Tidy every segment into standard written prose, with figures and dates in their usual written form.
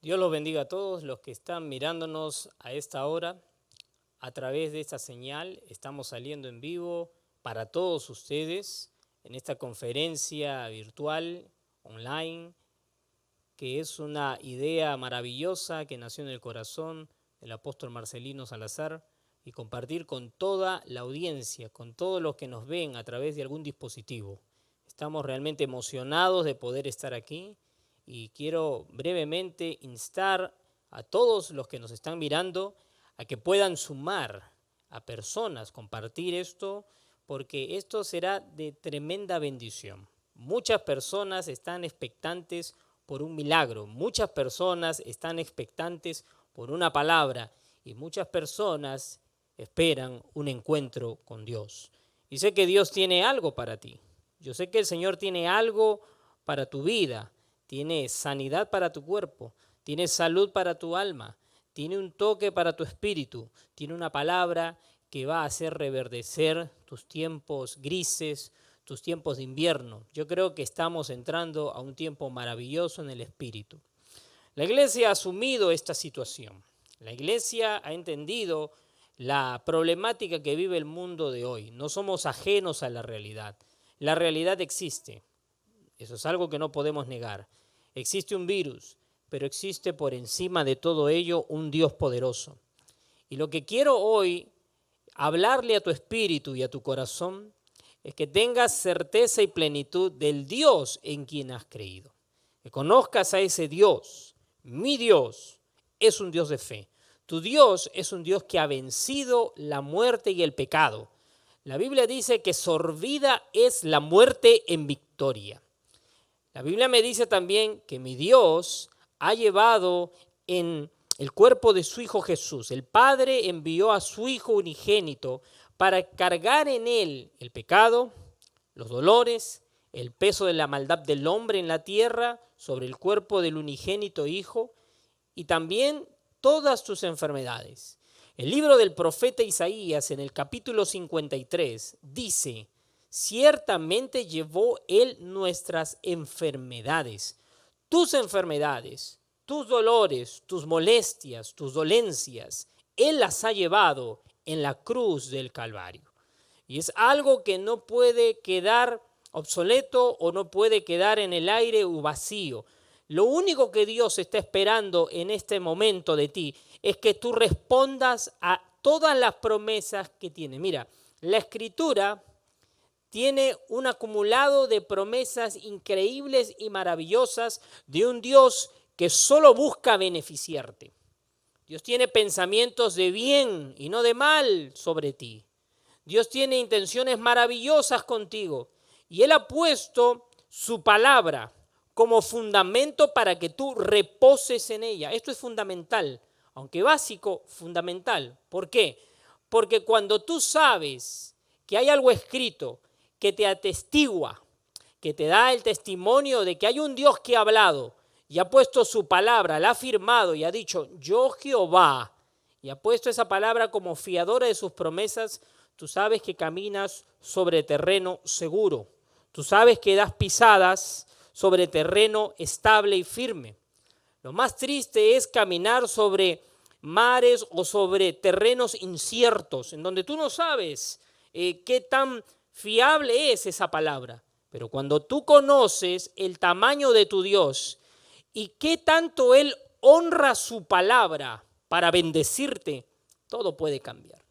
Dios los bendiga a todos los que están mirándonos a esta hora. A través de esta señal estamos saliendo en vivo para todos ustedes en esta conferencia virtual, online, que es una idea maravillosa que nació en el corazón del apóstol Marcelino Salazar, y compartir con toda la audiencia, con todos los que nos ven a través de algún dispositivo. Estamos realmente emocionados de poder estar aquí y quiero brevemente instar a todos los que nos están mirando a que puedan sumar a personas, compartir esto, porque esto será de tremenda bendición. Muchas personas están expectantes por un milagro, muchas personas están expectantes por una palabra y muchas personas esperan un encuentro con Dios. Y sé que Dios tiene algo para ti. Yo sé que el Señor tiene algo para tu vida, tiene sanidad para tu cuerpo, tiene salud para tu alma, tiene un toque para tu espíritu, tiene una palabra que va a hacer reverdecer tus tiempos grises, tus tiempos de invierno. Yo creo que estamos entrando a un tiempo maravilloso en el espíritu. La iglesia ha asumido esta situación. La iglesia ha entendido la problemática que vive el mundo de hoy. No somos ajenos a la realidad. La realidad existe. Eso es algo que no podemos negar. Existe un virus, pero existe por encima de todo ello un Dios poderoso. Y lo que quiero hoy hablarle a tu espíritu y a tu corazón es que tengas certeza y plenitud del Dios en quien has creído. Que conozcas a ese Dios. Mi Dios es un Dios de fe. Tu Dios es un Dios que ha vencido la muerte y el pecado. La Biblia dice que sorbida es la muerte en victoria. La Biblia me dice también que mi Dios ha llevado en el cuerpo de su Hijo Jesús. El Padre envió a su Hijo unigénito para cargar en él el pecado, los dolores, el peso de la maldad del hombre en la tierra sobre el cuerpo del unigénito Hijo y también todas tus enfermedades. El libro del profeta Isaías en el capítulo 53 dice: ciertamente llevó él nuestras enfermedades, tus dolores, tus molestias, tus dolencias. Él las ha llevado en la cruz del Calvario. Y es algo que no puede quedar obsoleto o no puede quedar en el aire o vacío. Lo único que Dios está esperando en este momento de ti es que tú respondas a todas las promesas que tiene. Mira, la Escritura tiene un acumulado de promesas increíbles y maravillosas de un Dios que solo busca beneficiarte. Dios tiene pensamientos de bien y no de mal sobre ti. Dios tiene intenciones maravillosas contigo y Él ha puesto su palabra como fundamento para que tú reposes en ella. Esto es fundamental, aunque básico, fundamental. ¿Por qué? Porque cuando tú sabes que hay algo escrito que te atestigua, que te da el testimonio de que hay un Dios que ha hablado y ha puesto su palabra, la ha firmado y ha dicho, yo Jehová, y ha puesto esa palabra como fiadora de sus promesas, tú sabes que caminas sobre terreno seguro. Tú sabes que das pisadas sobre terreno estable y firme. Lo más triste es caminar sobre mares o sobre terrenos inciertos, en donde tú no sabes qué tan fiable es esa palabra. Pero cuando tú conoces el tamaño de tu Dios y qué tanto Él honra su palabra para bendecirte, todo puede cambiar.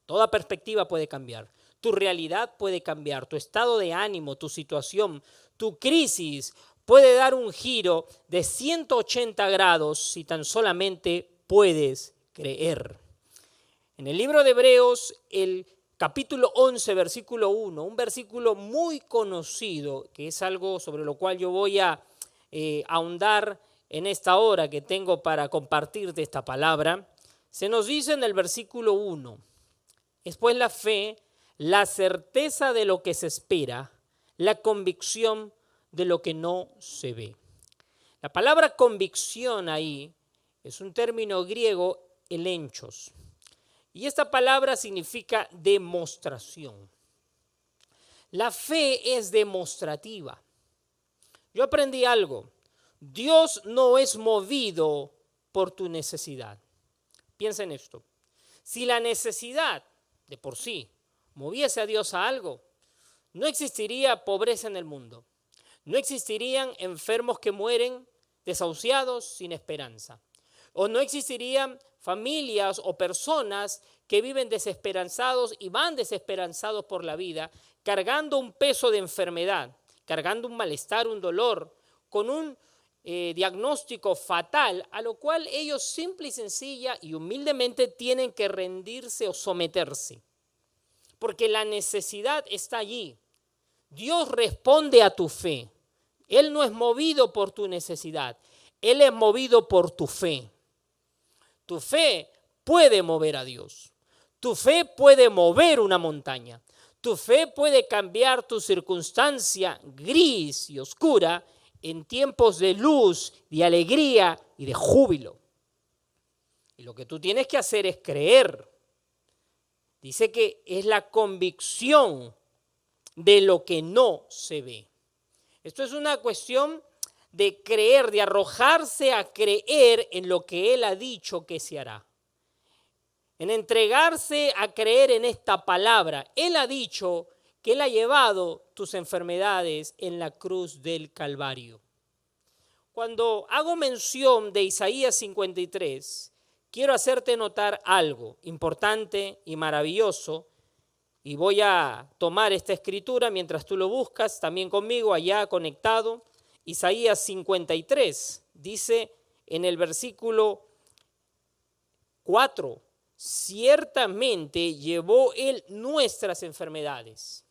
Toda perspectiva puede cambiar. Tu realidad puede cambiar. Tu estado de ánimo, tu situación, tu crisis puede dar un giro de 180 grados si tan solamente puedes creer. En el libro de Hebreos, el capítulo 11, versículo 1, un versículo muy conocido, que es algo sobre lo cual yo voy a ahondar en esta hora que tengo para compartirte esta palabra, se nos dice en el versículo 1, es pues la fe, la certeza de lo que se espera, la convicción de lo que no se ve. La palabra convicción ahí es un término griego, elenchos. Y esta palabra significa demostración. La fe es demostrativa. Yo aprendí algo. Dios no es movido por tu necesidad. Piensa en esto. Si la necesidad de por sí moviese a Dios a algo, no existiría pobreza en el mundo. No existirían enfermos que mueren desahuciados sin esperanza. O no existirían familias o personas que viven desesperanzados y van desesperanzados por la vida, cargando un peso de enfermedad, cargando un malestar, un dolor, con un diagnóstico fatal, a lo cual ellos simple y sencilla y humildemente tienen que rendirse o someterse. Porque la necesidad está allí. Dios responde a tu fe. Él no es movido por tu necesidad. Él es movido por tu fe. Tu fe puede mover a Dios. Tu fe puede mover una montaña. Tu fe puede cambiar tu circunstancia gris y oscura en tiempos de luz, de alegría y de júbilo. Y lo que tú tienes que hacer es creer. Dice que es la convicción de lo que no se ve. Esto es una cuestión de creer, de arrojarse a creer en lo que Él ha dicho que se hará. En entregarse a creer en esta palabra. Él ha dicho que Él ha llevado tus enfermedades en la cruz del Calvario. Cuando hago mención de Isaías 53, quiero hacerte notar algo importante y maravilloso, y voy a tomar esta escritura mientras tú lo buscas, también conmigo allá conectado. Isaías 53 dice en el versículo 4, ciertamente llevó Él nuestras enfermedades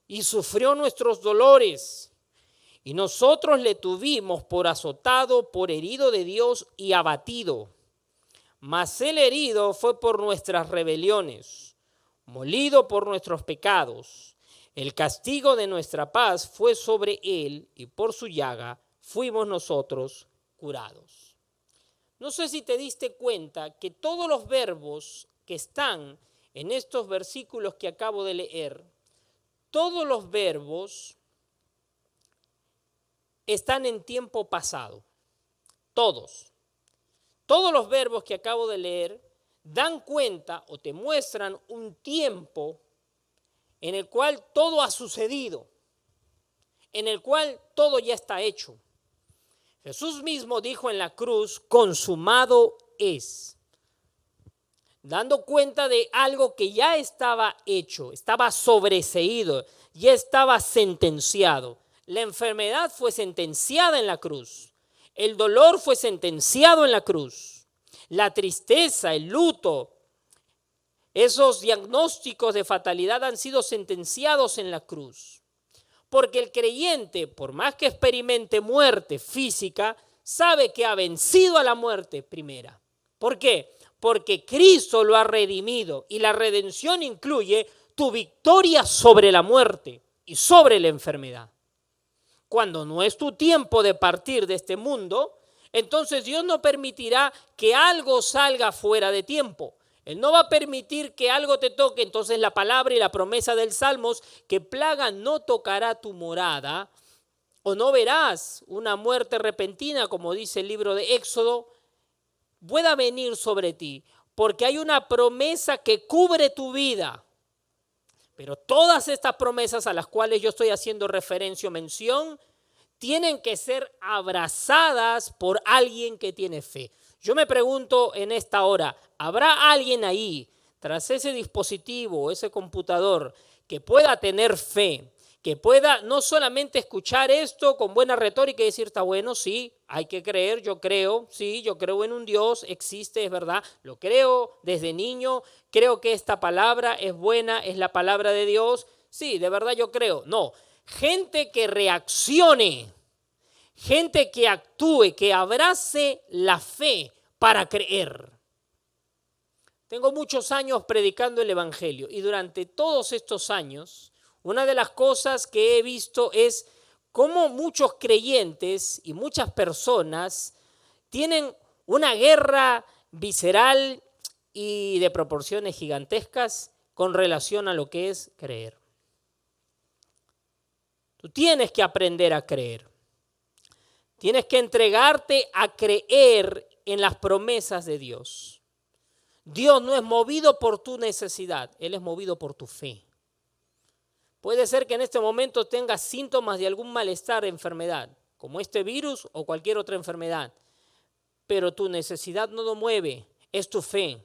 y sufrió nuestros dolores, y nosotros le tuvimos por azotado, por herido de Dios y abatido. Mas el herido fue por nuestras rebeliones, molido por nuestros pecados. El castigo de nuestra paz fue sobre Él, y por su llaga fuimos nosotros curados. No sé si te diste cuenta que todos los verbos que están en estos versículos que acabo de leer, todos los verbos están en tiempo pasado. Todos. Todos los verbos que acabo de leer dan cuenta o te muestran un tiempo en el cual todo ha sucedido, en el cual todo ya está hecho. Jesús mismo dijo en la cruz, consumado es, dando cuenta de algo que ya estaba hecho, estaba sobreseído, ya estaba sentenciado. La enfermedad fue sentenciada en la cruz, el dolor fue sentenciado en la cruz, la tristeza, el luto, esos diagnósticos de fatalidad han sido sentenciados en la cruz. Porque el creyente, por más que experimente muerte física, sabe que ha vencido a la muerte primera. ¿Por qué? Porque Cristo lo ha redimido, y la redención incluye tu victoria sobre la muerte y sobre la enfermedad. Cuando no es tu tiempo de partir de este mundo, entonces Dios no permitirá que algo salga fuera de tiempo. Él no va a permitir que algo te toque. Entonces la palabra y la promesa del Salmos, que plaga no tocará tu morada, o no verás una muerte repentina, como dice el libro de Éxodo, pueda venir sobre ti, porque hay una promesa que cubre tu vida. Pero todas estas promesas a las cuales yo estoy haciendo referencia o mención, tienen que ser abrazadas por alguien que tiene fe. Yo me pregunto en esta hora, ¿habrá alguien ahí, tras ese dispositivo, ese computador, que pueda tener fe, que pueda no solamente escuchar esto con buena retórica y decir, está bueno, sí, hay que creer, yo creo, sí, yo creo en un Dios, existe, es verdad, lo creo desde niño, creo que esta palabra es buena, es la palabra de Dios, sí, de verdad yo creo. No, gente que reaccione, gente que actúe, que abrace la fe para creer. Tengo muchos años predicando el Evangelio, y durante todos estos años, una de las cosas que he visto es cómo muchos creyentes y muchas personas tienen una guerra visceral y de proporciones gigantescas con relación a lo que es creer. Tú tienes que aprender a creer. Tienes que entregarte a creer en las promesas de Dios. Dios no es movido por tu necesidad, Él es movido por tu fe. Puede ser que en este momento tengas síntomas de algún malestar, enfermedad, como este virus o cualquier otra enfermedad, pero tu necesidad no lo mueve, es tu fe.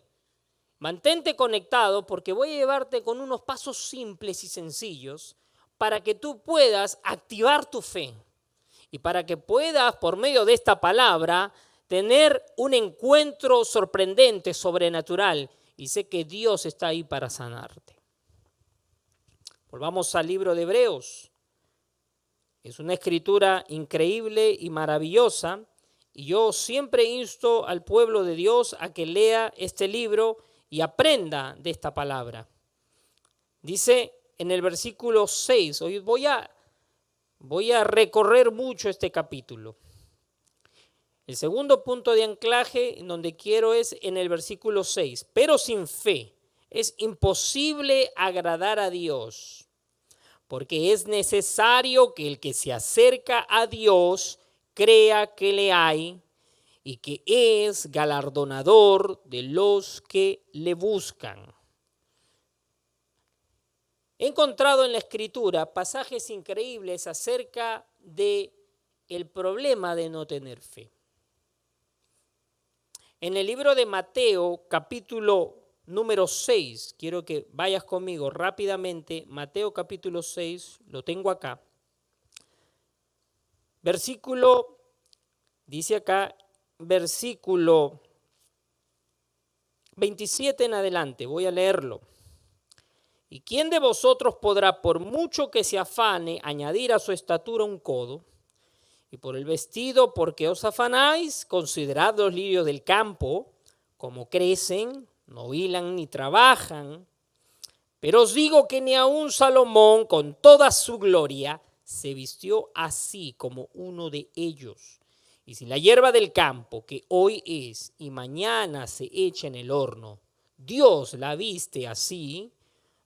Mantente conectado porque voy a llevarte con unos pasos simples y sencillos para que tú puedas activar tu fe y para que puedas, por medio de esta palabra, tener un encuentro sorprendente, sobrenatural. Y sé que Dios está ahí para sanarte. Volvamos al libro de Hebreos. Es una escritura increíble y maravillosa. Y yo siempre insto al pueblo de Dios a que lea este libro y aprenda de esta palabra. Dice en el versículo 6, hoy voy a recorrer mucho este capítulo. El segundo punto de anclaje en donde quiero es en el versículo 6. Pero sin fe es imposible agradar a Dios, porque es necesario que el que se acerca a Dios crea que le hay y que es galardonador de los que le buscan. He encontrado en la Escritura pasajes increíbles acerca de el problema de no tener fe. En el libro de Mateo, capítulo número 6, quiero que vayas conmigo rápidamente, Mateo capítulo 6, lo tengo acá. Versículo, dice acá, versículo 27 en adelante, voy a leerlo. ¿Y quién de vosotros podrá, por mucho que se afane, añadir a su estatura un codo? Y por el vestido, ¿por qué os afanáis? Considerad los lirios del campo, como crecen, no hilan ni trabajan. Pero os digo que ni aun Salomón, con toda su gloria, se vistió así como uno de ellos. Y si la hierba del campo, que hoy es y mañana se echa en el horno, Dios la viste así,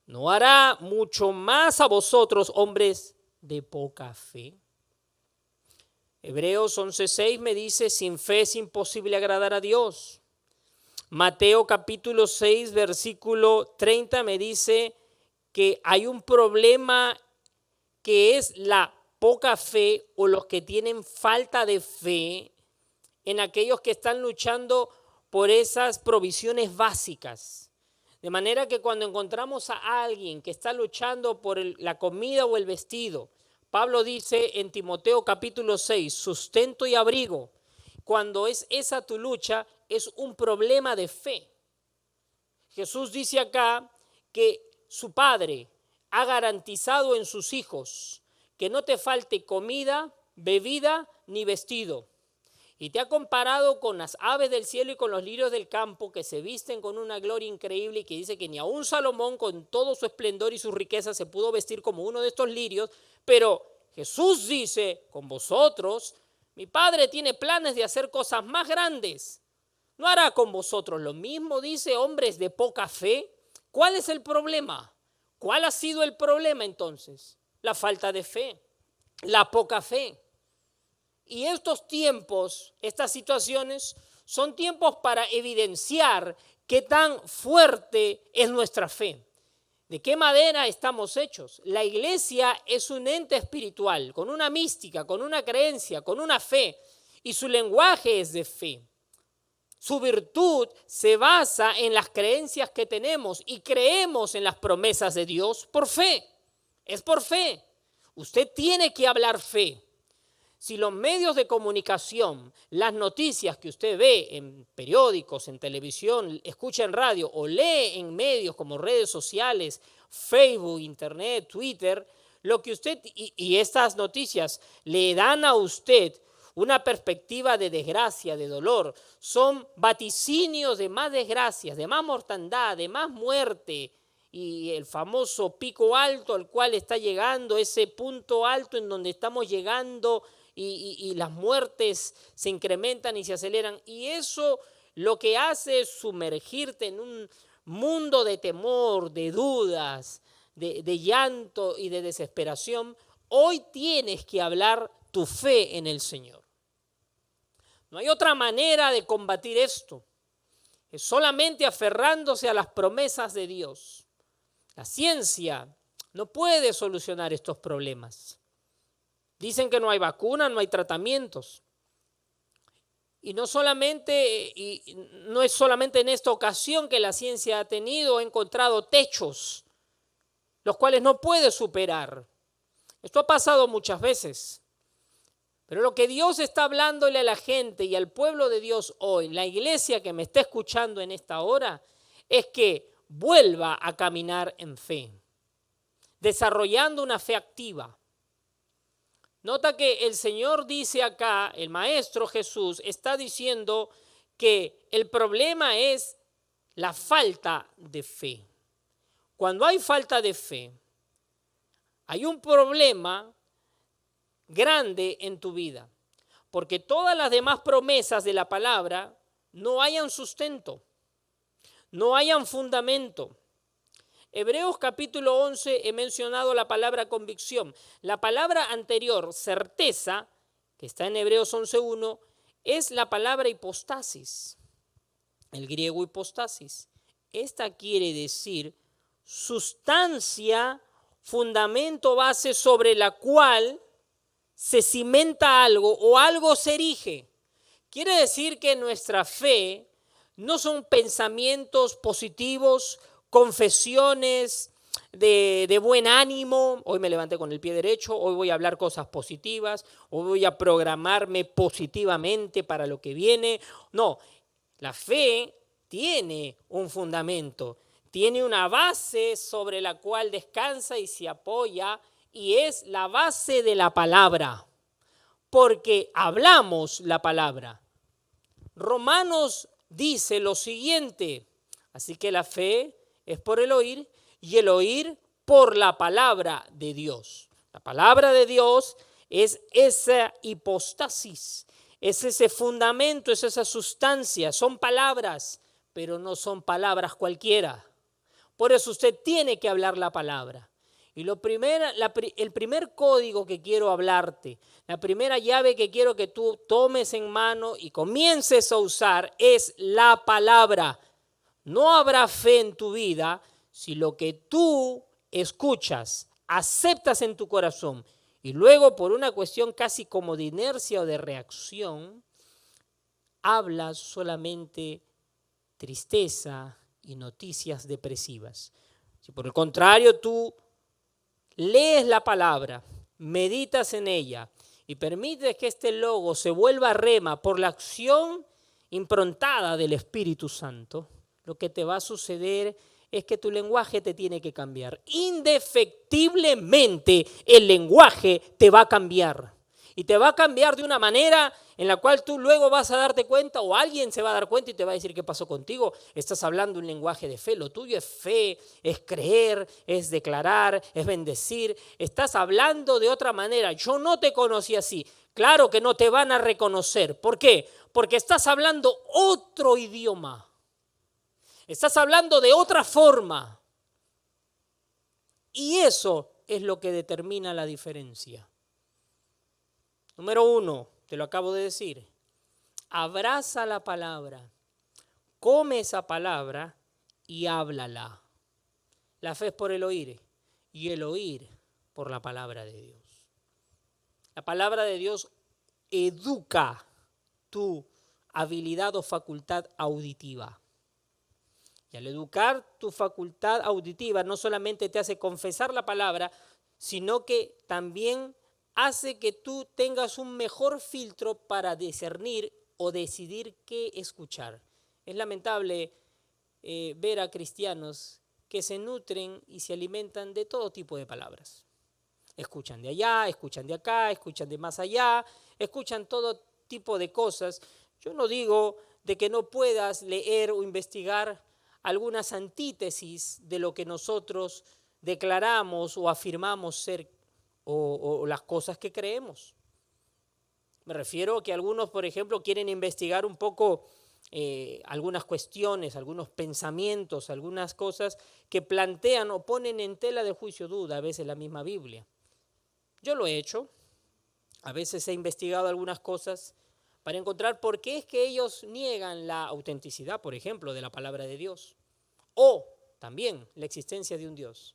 ¿no hará mucho más a vosotros, hombres de poca fe? Hebreos 11:6 me dice, sin fe es imposible agradar a Dios. Mateo capítulo 6, versículo 30 me dice que hay un problema que es la poca fe o los que tienen falta de fe en aquellos que están luchando por esas provisiones básicas. De manera que cuando encontramos a alguien que está luchando por la comida o el vestido, Pablo dice en Timoteo capítulo 6, sustento y abrigo. Cuando es esa tu lucha, es un problema de fe. Jesús dice acá que su Padre ha garantizado en sus hijos que no te falte comida, bebida ni vestido. Y te ha comparado con las aves del cielo y con los lirios del campo que se visten con una gloria increíble y que dice que ni aun Salomón con todo su esplendor y su riqueza se pudo vestir como uno de estos lirios, pero Jesús dice, con vosotros, mi Padre tiene planes de hacer cosas más grandes. ¿No hará con vosotros lo mismo? Dice, hombres de poca fe. ¿Cuál es el problema? ¿Cuál ha sido el problema entonces? La falta de fe, la poca fe. Y estos tiempos, estas situaciones, son tiempos para evidenciar qué tan fuerte es nuestra fe. ¿De qué madera estamos hechos? La iglesia es un ente espiritual, con una mística, con una creencia, con una fe, y su lenguaje es de fe. Su virtud se basa en las creencias que tenemos y creemos en las promesas de Dios por fe. Es por fe. Usted tiene que hablar fe. Si los medios de comunicación, las noticias que usted ve en periódicos, en televisión, escucha en radio o lee en medios como redes sociales, Facebook, Internet, Twitter, lo que usted y estas noticias le dan a usted una perspectiva de desgracia, de dolor, son vaticinios de más desgracias, de más mortandad, de más muerte, y el famoso pico alto al cual está llegando, ese punto alto en donde estamos llegando y las muertes se incrementan y se aceleran. Y eso lo que hace es sumergirte en un mundo de temor, de dudas, de llanto y de desesperación. Hoy tienes que hablar tu fe en el Señor. No hay otra manera de combatir esto. Es solamente aferrándose a las promesas de Dios. La ciencia no puede solucionar estos problemas. Dicen que no hay vacuna, no hay tratamientos. Y no es solamente en esta ocasión que la ciencia ha encontrado techos, los cuales no puede superar. Esto ha pasado muchas veces. Pero lo que Dios está hablándole a la gente y al pueblo de Dios hoy, la iglesia que me está escuchando en esta hora, es que vuelva a caminar en fe, desarrollando una fe activa. Nota que el Señor dice acá, el Maestro Jesús está diciendo que el problema es la falta de fe. Cuando hay falta de fe, hay un problema grande en tu vida, porque todas las demás promesas de la palabra no hayan sustento, no hayan fundamento. Hebreos capítulo 11 he mencionado la palabra convicción. La palabra anterior, certeza, que está en Hebreos 11:1, es la palabra hipostasis, el griego hipostasis. Esta quiere decir sustancia, fundamento, base sobre la cual se cimenta algo o algo se erige. Quiere decir que nuestra fe no son pensamientos positivos, confesiones de buen ánimo. Hoy me levanté con el pie derecho, hoy voy a hablar cosas positivas, hoy voy a programarme positivamente para lo que viene. No, la fe tiene un fundamento, tiene una base sobre la cual descansa y se apoya, y es la base de la palabra, porque hablamos la palabra. Romanos dice lo siguiente: así que la fe es por el oír y el oír por la palabra de Dios. La palabra de Dios es esa hipostasis, es ese fundamento, es esa sustancia. Son palabras, pero no son palabras cualquiera. Por eso usted tiene que hablar la palabra. Y el primer código que quiero hablarte, la primera llave que quiero que tú tomes en mano y comiences a usar es la palabra. No habrá fe en tu vida si lo que tú escuchas, aceptas en tu corazón y luego por una cuestión casi como de inercia o de reacción, hablas solamente tristeza y noticias depresivas. Si por el contrario tú lees la palabra, meditas en ella y permites que este logo se vuelva rema por la acción improntada del Espíritu Santo, lo que te va a suceder es que tu lenguaje te tiene que cambiar. Indefectiblemente el lenguaje te va a cambiar. Y te va a cambiar de una manera en la cual tú luego vas a darte cuenta, o alguien se va a dar cuenta y te va a decir qué pasó contigo. Estás hablando un lenguaje de fe. Lo tuyo es fe, es creer, es declarar, es bendecir. Estás hablando de otra manera. Yo no te conocí así. Claro que no te van a reconocer. ¿Por qué? Porque estás hablando otro idioma. Estás hablando de otra forma. Y eso es lo que determina la diferencia. Número 1, te lo acabo de decir, abraza la palabra, come esa palabra y háblala. La fe es por el oír y el oír por la palabra de Dios. La palabra de Dios educa tu habilidad o facultad auditiva. Y al educar tu facultad auditiva no solamente te hace confesar la palabra, sino que también hace que tú tengas un mejor filtro para discernir o decidir qué escuchar. Es lamentable ver a cristianos que se nutren y se alimentan de todo tipo de palabras. Escuchan de allá, escuchan de acá, escuchan de más allá, escuchan todo tipo de cosas. Yo no digo de que no puedas leer o investigar algunas antítesis de lo que nosotros declaramos o afirmamos ser o las cosas que creemos. Me refiero a que algunos, por ejemplo, quieren investigar un poco algunas cuestiones, algunos pensamientos, algunas cosas que plantean o ponen en tela de juicio duda a veces la misma Biblia. Yo lo he hecho, a veces he investigado algunas cosas para encontrar por qué es que ellos niegan la autenticidad, por ejemplo, de la palabra de Dios, o también la existencia de un Dios.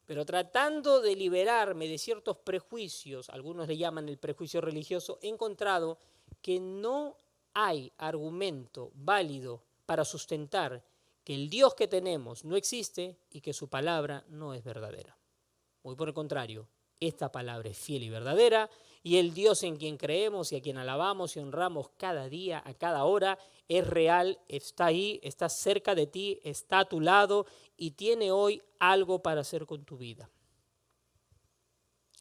Pero tratando de liberarme de ciertos prejuicios, algunos le llaman el prejuicio religioso, he encontrado que no hay argumento válido para sustentar que el Dios que tenemos no existe y que su palabra no es verdadera. Muy por el contrario, esta palabra es fiel y verdadera, y el Dios en quien creemos y a quien alabamos y honramos cada día, a cada hora, es real, está ahí, está cerca de ti, está a tu lado y tiene hoy algo para hacer con tu vida.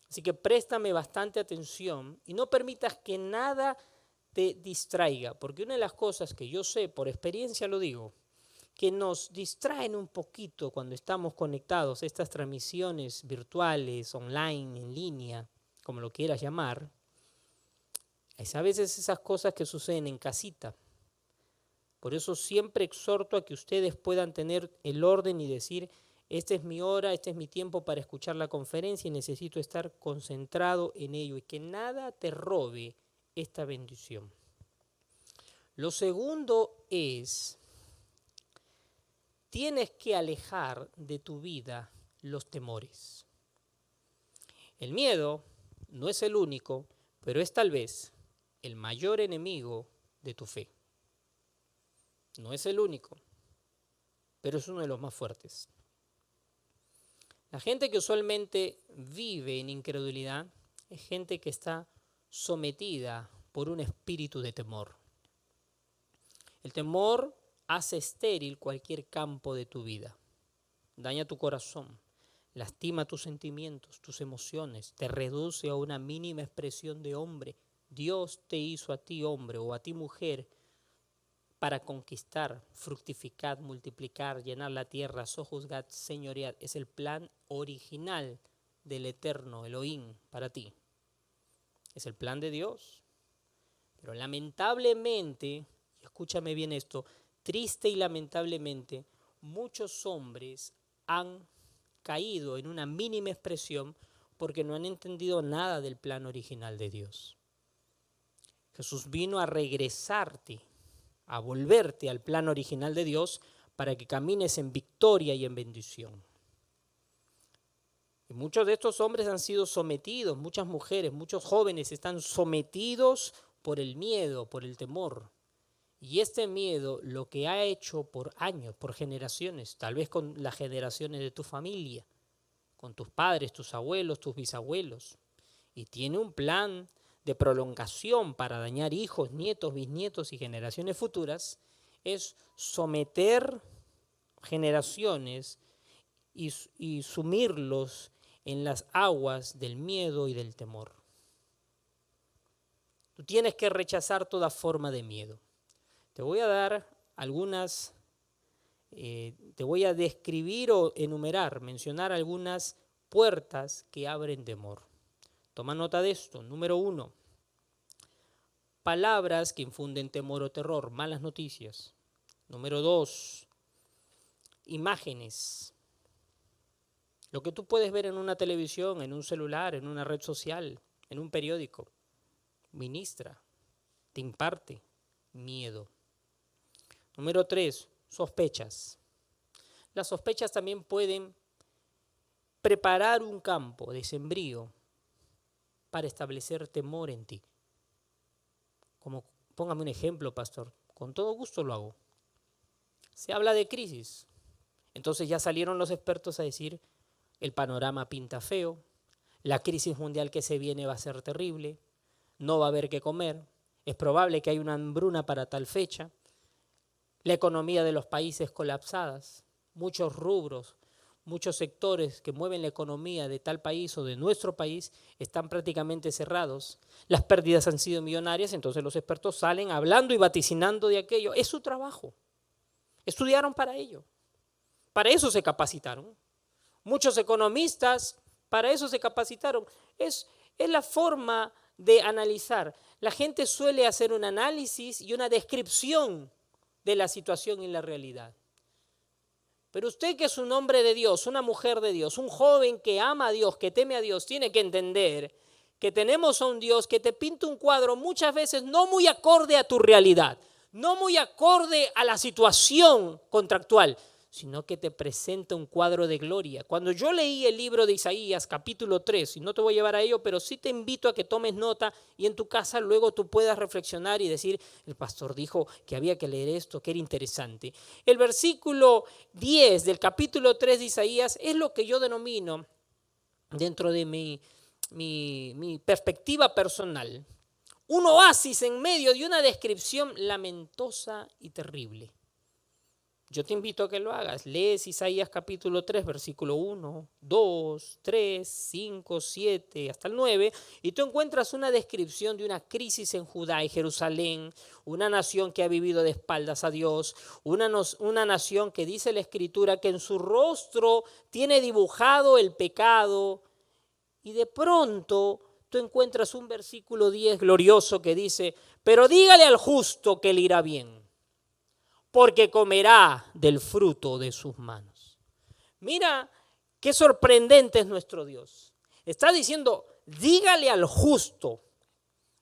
Así que préstame bastante atención y no permitas que nada te distraiga, porque una de las cosas que yo sé, por experiencia lo digo, que nos distraen un poquito cuando estamos conectados a estas transmisiones virtuales, online, en línea, como lo quieras llamar, es a veces esas cosas que suceden en casita. Por eso siempre exhorto a que ustedes puedan tener el orden y decir, esta es mi hora, este es mi tiempo para escuchar la conferencia y necesito estar concentrado en ello y que nada te robe esta bendición. Lo segundo es, tienes que alejar de tu vida los temores. El miedo no es el único, pero es tal vez el mayor enemigo de tu fe. No es el único, pero es uno de los más fuertes. La gente que usualmente vive en incredulidad es gente que está sometida por un espíritu de temor. El temor hace estéril cualquier campo de tu vida, daña tu corazón, lastima tus sentimientos, tus emociones, te reduce a una mínima expresión de hombre. Dios te hizo a ti hombre o a ti mujer para conquistar, fructificar, multiplicar, llenar la tierra, sojuzgar, señorear. Es el plan original del eterno Elohim para ti. Es el plan de Dios. Pero lamentablemente, escúchame bien esto, triste y lamentablemente, muchos hombres han caído en una mínima expresión porque no han entendido nada del plan original de Dios. Jesús vino a regresarte, a volverte al plan original de Dios para que camines en victoria y en bendición. Y muchos de estos hombres han sido sometidos, muchas mujeres, muchos jóvenes están sometidos por el miedo, por el temor. Y este miedo lo que ha hecho por años, por generaciones, tal vez con las generaciones de tu familia, con tus padres, tus abuelos, tus bisabuelos, y tiene un plan de prolongación para dañar hijos, nietos, bisnietos y generaciones futuras, es someter generaciones y sumirlos en las aguas del miedo y del temor. Tú tienes que rechazar toda forma de miedo. Te voy a dar algunas, te voy a describir o enumerar, mencionar algunas puertas que abren temor. Toma nota de esto. Número 1, palabras que infunden temor o terror, malas noticias. Número 2, imágenes. Lo que tú puedes ver en una televisión, en un celular, en una red social, en un periódico, ministra, te imparte miedo. Número 3, sospechas. Las sospechas también pueden preparar un campo de sembrío para establecer temor en ti. Como, póngame un ejemplo, pastor, con todo gusto lo hago. Se habla de crisis, entonces ya salieron los expertos a decir, el panorama pinta feo, la crisis mundial que se viene va a ser terrible, no va a haber qué comer, es probable que haya una hambruna para tal fecha, la economía de los países colapsadas, muchos rubros, muchos sectores que mueven la economía de tal país o de nuestro país están prácticamente cerrados, las pérdidas han sido millonarias, entonces los expertos salen hablando y vaticinando de aquello. Es su trabajo, estudiaron para ello, para eso se capacitaron. Muchos economistas para eso se capacitaron. Es la forma de analizar. La gente suele hacer un análisis y una descripción de la situación y la realidad. Pero usted que es un hombre de Dios, una mujer de Dios, un joven que ama a Dios, que teme a Dios, tiene que entender que tenemos a un Dios que te pinta un cuadro muchas veces no muy acorde a tu realidad, no muy acorde a la situación contractual, sino que te presenta un cuadro de gloria. Cuando yo leí el libro de Isaías, capítulo 3, y no te voy a llevar a ello, pero sí te invito a que tomes nota y en tu casa luego tú puedas reflexionar y decir, el pastor dijo que había que leer esto, que era interesante. El versículo 10 del capítulo 3 de Isaías es lo que yo denomino, dentro de mi perspectiva personal, un oasis en medio de una descripción lamentosa y terrible. Yo te invito a que lo hagas. Lees Isaías capítulo 3, versículo 1, 2, 3, 5, 7, hasta el 9, y tú encuentras una descripción de una crisis en Judá y Jerusalén, una nación que ha vivido de espaldas a Dios, una nación que dice la Escritura que en su rostro tiene dibujado el pecado, y de pronto tú encuentras un versículo 10 glorioso que dice, pero dígale al justo que le irá bien, porque comerá del fruto de sus manos. Mira qué sorprendente es nuestro Dios. Está diciendo, dígale al justo.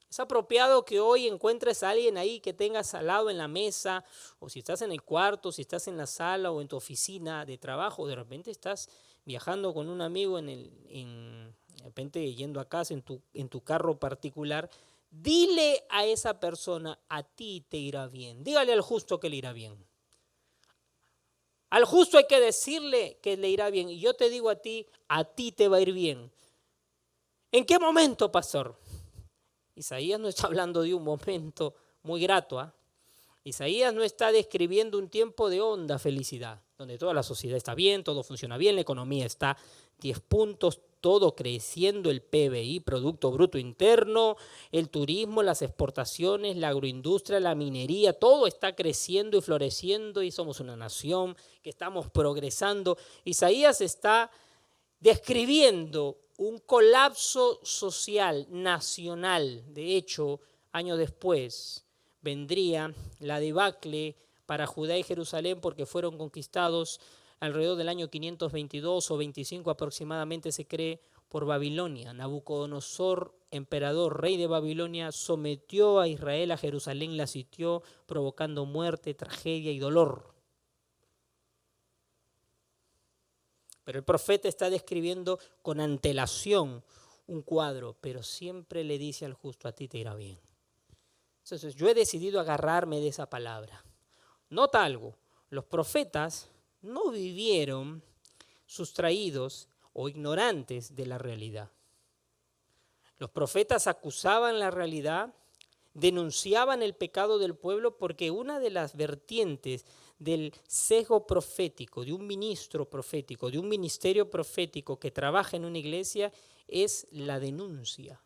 Es apropiado que hoy encuentres a alguien ahí que tengas al lado en la mesa, o si estás en el cuarto, si estás en la sala o en tu oficina de trabajo, de repente estás viajando con un amigo de repente yendo a casa en tu carro particular. Dile a esa persona, a ti te irá bien. Dígale al justo que le irá bien. Al justo hay que decirle que le irá bien. Y yo te digo a ti te va a ir bien. ¿En qué momento, pastor? Isaías no está hablando de un momento muy grato. Isaías no está describiendo un tiempo de honda felicidad, donde toda la sociedad está bien, todo funciona bien, la economía está 10 puntos, todo creciendo, el PBI, Producto Bruto Interno, el turismo, las exportaciones, la agroindustria, la minería, todo está creciendo y floreciendo y somos una nación que estamos progresando. Isaías está describiendo un colapso social, nacional. De hecho, años después vendría la debacle para Judá y Jerusalén porque fueron conquistados alrededor del año 522 o 25 aproximadamente, se cree, por Babilonia. Nabucodonosor, emperador, rey de Babilonia, sometió a Israel, a Jerusalén, la sitió, provocando muerte, tragedia y dolor. Pero el profeta está describiendo con antelación un cuadro, pero siempre le dice al justo, a ti te irá bien. Entonces yo he decidido agarrarme de esa palabra. Nota algo, los profetas no vivieron sustraídos o ignorantes de la realidad. Los profetas acusaban la realidad, denunciaban el pecado del pueblo porque una de las vertientes del sesgo profético, de un ministro profético, de un ministerio profético que trabaja en una iglesia es la denuncia.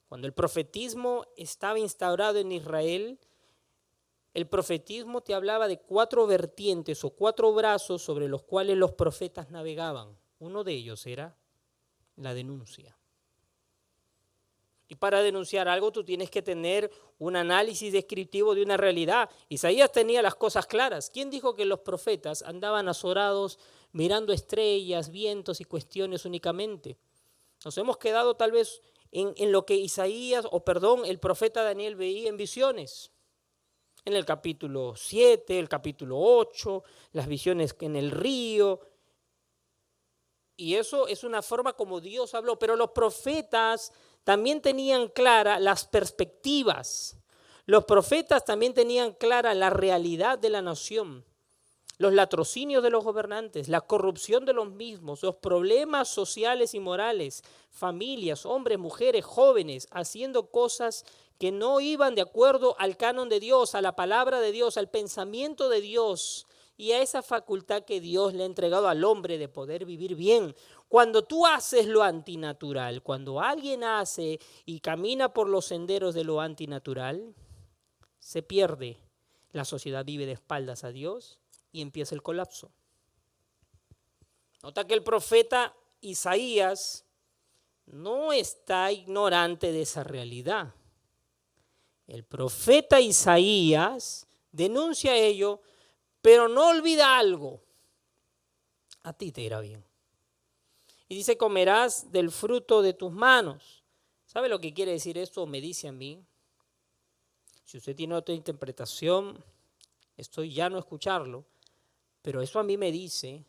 Cuando el profetismo estaba instaurado en Israel, el profetismo te hablaba de 4 vertientes o 4 brazos sobre los cuales los profetas navegaban. Uno de ellos era la denuncia. Y para denunciar algo tú tienes que tener un análisis descriptivo de una realidad. Isaías tenía las cosas claras. ¿Quién dijo que los profetas andaban azorados mirando estrellas, vientos y cuestiones únicamente? Nos hemos quedado tal vez en lo que el profeta Daniel veía en visiones. En el capítulo 7, el capítulo 8, las visiones en el río. Y eso es una forma como Dios habló. Pero los profetas también tenían claras las perspectivas. Los profetas también tenían clara la realidad de la nación. Los latrocinios de los gobernantes, la corrupción de los mismos, los problemas sociales y morales, familias, hombres, mujeres, jóvenes, haciendo cosas que no iban de acuerdo al canon de Dios, a la palabra de Dios, al pensamiento de Dios y a esa facultad que Dios le ha entregado al hombre de poder vivir bien. Cuando tú haces lo antinatural, cuando alguien hace y camina por los senderos de lo antinatural, se pierde. La sociedad vive de espaldas a Dios y empieza el colapso. Nota que el profeta Isaías no está ignorante de esa realidad. El profeta Isaías denuncia ello, pero no olvida algo. A ti te irá bien. Y dice, comerás del fruto de tus manos. ¿Sabe lo que quiere decir esto? Me dice a mí. Si usted tiene otra interpretación, estoy ya no escucharlo, pero eso a mí me dice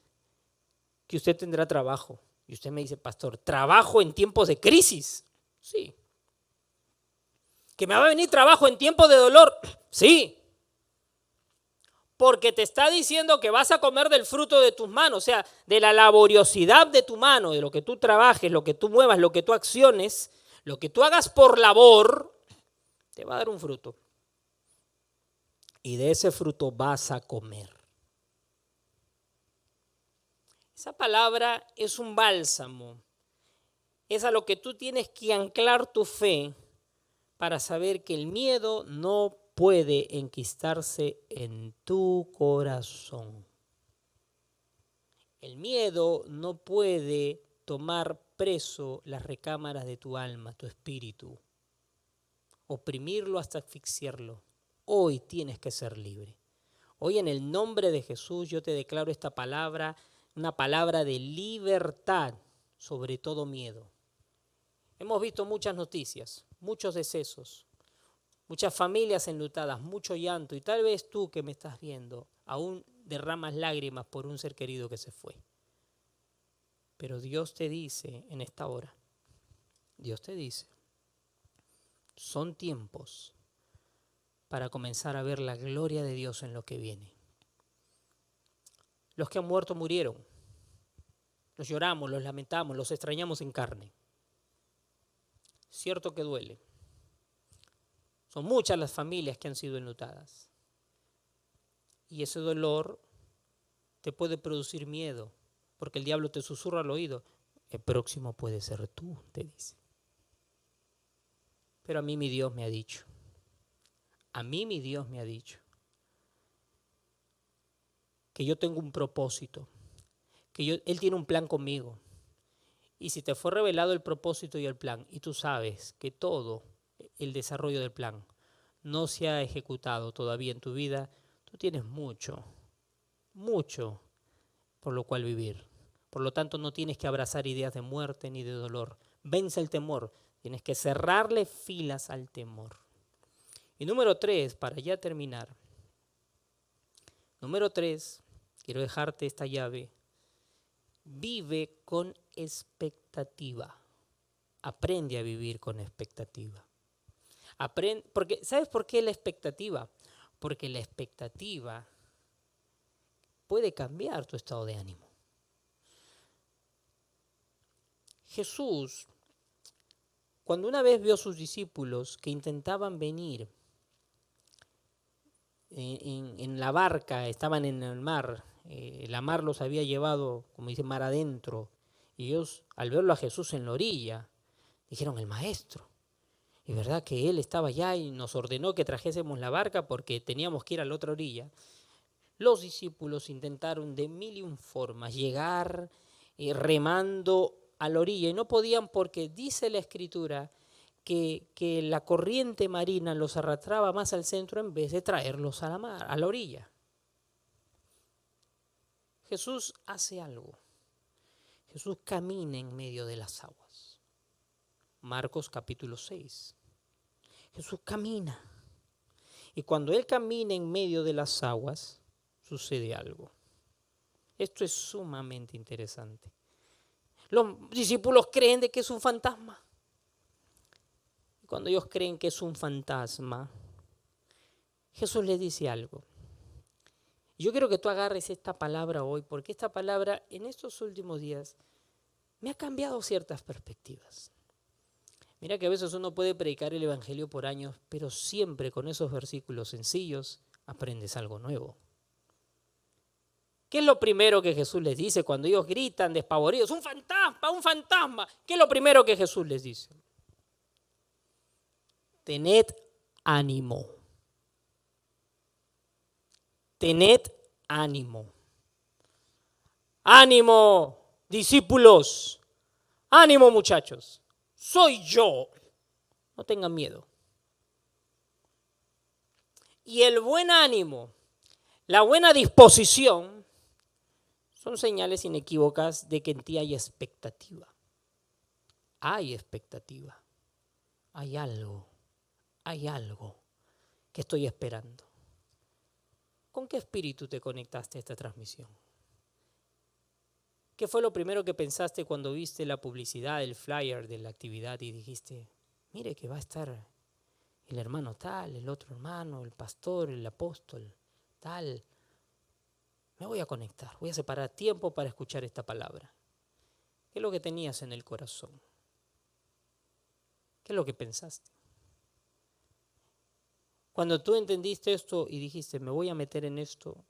que usted tendrá trabajo. Y usted me dice, pastor, ¿trabajo en tiempos de crisis? Sí. ¿Que me va a venir trabajo en tiempos de dolor? Sí. Porque te está diciendo que vas a comer del fruto de tus manos, o sea, de la laboriosidad de tu mano, de lo que tú trabajes, lo que tú muevas, lo que tú acciones, lo que tú hagas por labor, te va a dar un fruto. Y de ese fruto vas a comer. Esa palabra es un bálsamo. Es a lo que tú tienes que anclar tu fe para saber que el miedo no puede enquistarse en tu corazón. El miedo no puede tomar preso las recámaras de tu alma, tu espíritu, oprimirlo hasta asfixiarlo. Hoy tienes que ser libre. Hoy en el nombre de Jesús yo te declaro esta palabra, una palabra de libertad sobre todo miedo. Hemos visto muchas noticias, muchos decesos, muchas familias enlutadas, mucho llanto, y tal vez tú que me estás viendo aún derramas lágrimas por un ser querido que se fue. Pero Dios te dice en esta hora, Dios te dice, son tiempos para comenzar a ver la gloria de Dios en lo que viene. Los que han muerto murieron, los lloramos, los lamentamos, los extrañamos en carne. Cierto que duele. Son muchas las familias que han sido enlutadas. Y ese dolor te puede producir miedo, porque el diablo te susurra al oído. El próximo puede ser tú, te dice. Pero a mí mi Dios me ha dicho, que yo tengo un propósito, que Él tiene un plan conmigo. Y si te fue revelado el propósito y el plan, y tú sabes que todo el desarrollo del plan no se ha ejecutado todavía en tu vida, tú tienes mucho por lo cual vivir. Por lo tanto, no tienes que abrazar ideas de muerte ni de dolor. Vence el temor. Tienes que cerrarle filas al temor. Y número 3, para ya terminar. Número 3, quiero dejarte esta llave. Vive con expectativa. Aprende a vivir con expectativa. ¿Sabes por qué la expectativa? Porque la expectativa puede cambiar tu estado de ánimo. Jesús, cuando una vez vio a sus discípulos que intentaban venir en la barca, estaban en el mar, la mar los había llevado, como dice, mar adentro, y ellos, al verlo a Jesús en la orilla, dijeron, el maestro. Y verdad que él estaba allá y nos ordenó que trajésemos la barca porque teníamos que ir a la otra orilla. Los discípulos intentaron de mil y un formas llegar remando a la orilla y no podían porque dice la Escritura que la corriente marina los arrastraba más al centro en vez de traerlos a la mar, a la orilla. Jesús hace algo. Jesús camina en medio de las aguas. Marcos capítulo 6. Jesús camina. Y cuando Él camina en medio de las aguas, sucede algo. Esto es sumamente interesante. Los discípulos creen de que es un fantasma. Y cuando ellos creen que es un fantasma, Jesús les dice algo. Yo quiero que tú agarres esta palabra hoy, porque esta palabra en estos últimos días me ha cambiado ciertas perspectivas. Mira que a veces uno puede predicar el evangelio por años, pero siempre con esos versículos sencillos aprendes algo nuevo. ¿Qué es lo primero que Jesús les dice cuando ellos gritan despavoridos? ¡Un fantasma, un fantasma! ¿Qué es lo primero que Jesús les dice? Tened ánimo. Tened ánimo. Ánimo, discípulos. Ánimo, muchachos. Soy yo. No tengan miedo. Y el buen ánimo, la buena disposición, son señales inequívocas de que en ti hay expectativa. Hay expectativa. Hay algo que estoy esperando. ¿Con qué espíritu te conectaste a esta transmisión? ¿Qué fue lo primero que pensaste cuando viste la publicidad, el flyer de la actividad y dijiste, mire que va a estar el hermano tal, el otro hermano, el pastor, el apóstol, tal? Me voy a conectar, voy a separar tiempo para escuchar esta palabra. ¿Qué es lo que tenías en el corazón? ¿Qué es lo que pensaste? Cuando tú entendiste esto y dijiste, me voy a meter en esto,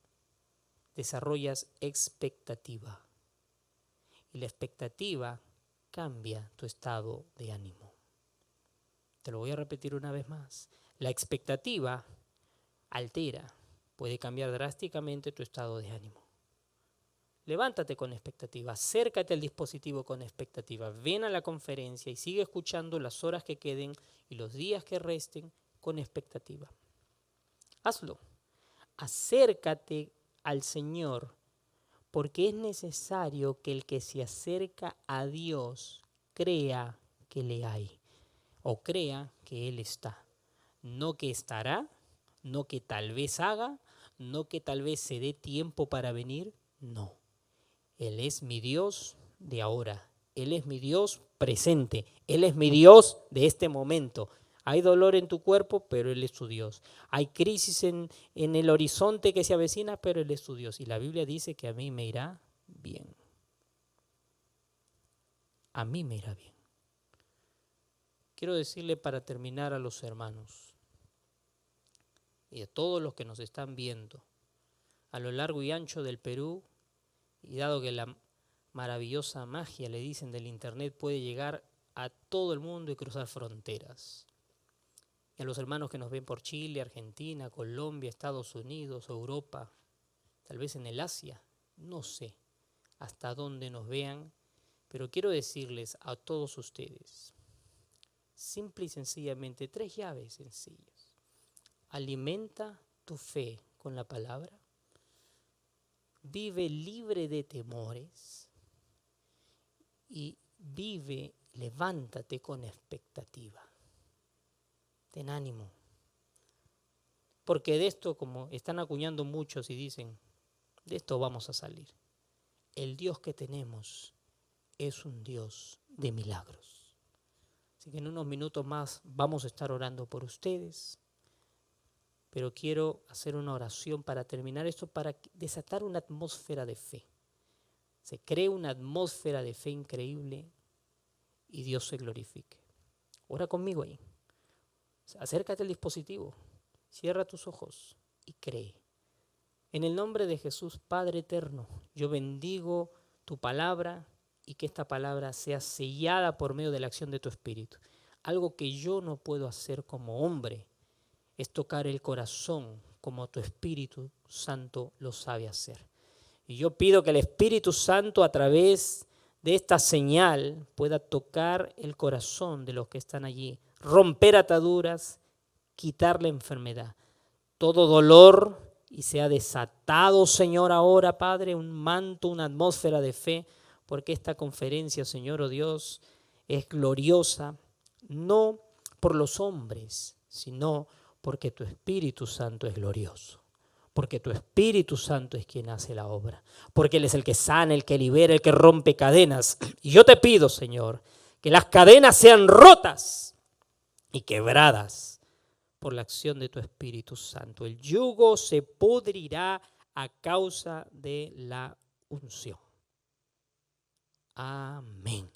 desarrollas expectativa. Y la expectativa cambia tu estado de ánimo. Te lo voy a repetir una vez más. La expectativa altera, puede cambiar drásticamente tu estado de ánimo. Levántate con expectativa, acércate al dispositivo con expectativa, ven a la conferencia y sigue escuchando las horas que queden y los días que resten con expectativa. Hazlo. Acércate al Señor, porque es necesario que el que se acerca a Dios crea que le hay o crea que Él está. No que estará, no que tal vez haga, no que tal vez se dé tiempo para venir, no. Él es mi Dios de ahora, Él es mi Dios presente, Él es mi Dios de este momento. Hay dolor en tu cuerpo, pero Él es tu Dios. Hay crisis en el horizonte que se avecina, pero Él es tu Dios. Y la Biblia dice que a mí me irá bien. A mí me irá bien. Quiero decirle para terminar a los hermanos y a todos los que nos están viendo a lo largo y ancho del Perú, y dado que la maravillosa magia, le dicen, del internet puede llegar a todo el mundo y cruzar fronteras. Y a los hermanos que nos ven por Chile, Argentina, Colombia, Estados Unidos, Europa, tal vez en el Asia, no sé hasta dónde nos vean, pero quiero decirles a todos ustedes, simple y sencillamente, 3 llaves sencillas. Alimenta tu fe con la palabra. Vive libre de temores y levántate con expectativa. Ten ánimo. Porque de esto, como están acuñando muchos y dicen, de esto vamos a salir. El Dios que tenemos es un Dios de milagros. Así que en unos minutos más vamos a estar orando por ustedes. Pero quiero hacer una oración para terminar esto, para desatar una atmósfera de fe. Se cree una atmósfera de fe increíble y Dios se glorifique. Ora conmigo ahí. Acércate al dispositivo, cierra tus ojos y cree. En el nombre de Jesús, Padre eterno, yo bendigo tu palabra y que esta palabra sea sellada por medio de la acción de tu Espíritu. Algo que yo no puedo hacer como hombre es tocar el corazón como tu Espíritu Santo lo sabe hacer. Y yo pido que el Espíritu Santo a través de esta señal pueda tocar el corazón de los que están allí, romper ataduras, quitar la enfermedad, todo dolor, y sea desatado, Señor, ahora, Padre, un manto, una atmósfera de fe, porque esta conferencia, Señor, oh Dios, es gloriosa, no por los hombres, sino porque tu Espíritu Santo es glorioso, porque tu Espíritu Santo es quien hace la obra, porque Él es el que sana, el que libera, el que rompe cadenas. Y yo te pido, Señor, que las cadenas sean rotas y quebradas por la acción de tu Espíritu Santo. El yugo se pudrirá a causa de la unción. Amén.